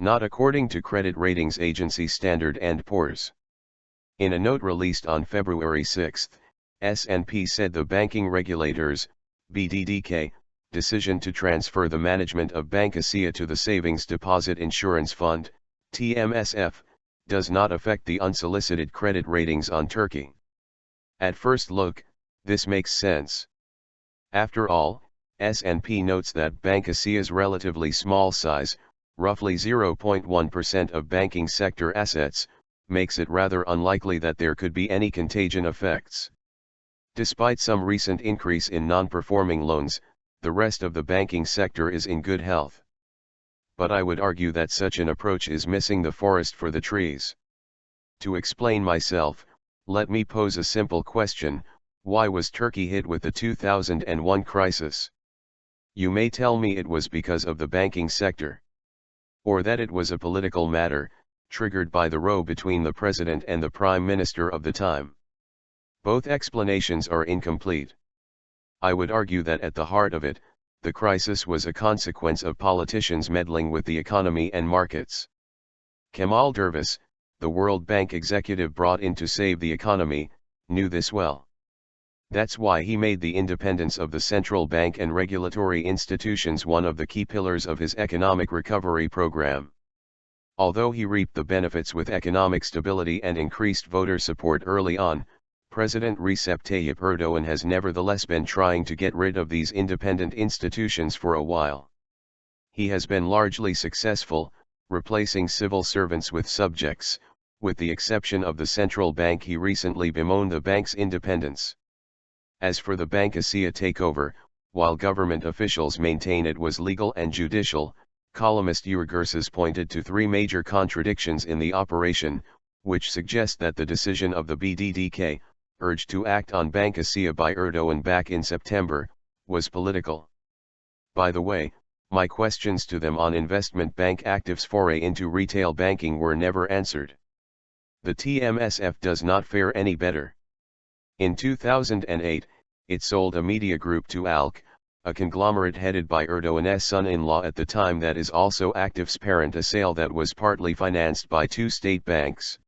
not according to credit ratings agency Standard & Poor's. In a note released on February 6, S&P said the banking regulators, BDDK, decision to transfer the management of Bank Asya to the Savings Deposit Insurance Fund, TMSF, does not affect the unsolicited credit ratings on Turkey. At first look, this makes sense. After all, S&P notes that Bank Asya's relatively small size, roughly 0.1% of banking sector assets, makes it rather unlikely that there could be any contagion effects. Despite some recent increase in non-performing loans, the rest of the banking sector is in good health. But I would argue that such an approach is missing the forest for the trees. To explain myself, let me pose a simple question: why was Turkey hit with the 2001 crisis? You may tell me it was because of the banking sector, or that it was a political matter, triggered by the row between the president and the prime minister of the time. Both explanations are incomplete. I would argue that at the heart of it, the crisis was a consequence of politicians meddling with the economy and markets. Kemal Dervish, the World Bank executive brought in to save the economy, knew this well. That's why he made the independence of the central bank and regulatory institutions one of the key pillars of his economic recovery program. Although he reaped the benefits with economic stability and increased voter support early on, President Recep Tayyip Erdoğan has nevertheless been trying to get rid of these independent institutions for a while. He has been largely successful, replacing civil servants with subjects. With the exception of the central bank, he recently bemoaned the bank's independence. As for the Bank Asya takeover, while government officials maintain it was legal and judicial, columnist Yurgurses pointed to three major contradictions in the operation, which suggest that the decision of the BDDK, urged to act on Bank Asya by Erdoğan back in September, was political. By the way, my questions to them on investment bank actives foray into retail banking were never answered. The TMSF does not fare any better. In 2008, it sold a media group to ALK, a conglomerate headed by Erdoğan's son-in-law at the time that is also Active's parent, a sale that was partly financed by two state banks.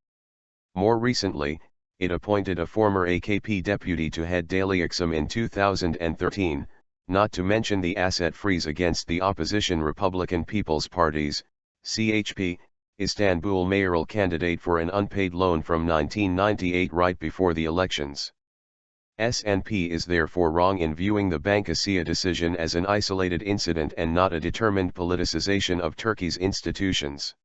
More recently, it appointed a former AKP deputy to head Daily Akşam in 2013, not to mention the asset freeze against the opposition Republican People's Party's, CHP, Istanbul mayoral candidate for an unpaid loan from 1998 right before the elections. S&P is therefore wrong in viewing the Bank Asya decision as an isolated incident and not a determined politicization of Turkey's institutions.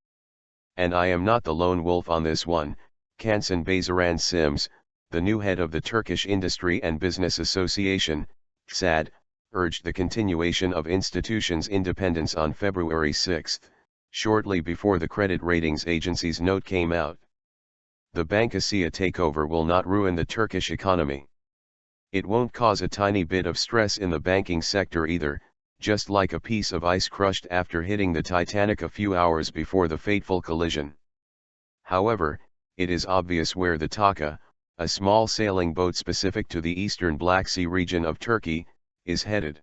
And I am not the lone wolf on this one. Kansan Bazaran Sims, the new head of the Turkish Industry and Business Association, TSAD, urged the continuation of institutions' independence on February 6, shortly before the credit ratings agency's note came out. The Bank Asya takeover will not ruin the Turkish economy. It won't cause a tiny bit of stress in the banking sector either, just like a piece of ice crushed after hitting the Titanic a few hours before the fateful collision. However, it is obvious where the taka, a small sailing boat specific to the eastern Black Sea region of Turkey, is headed.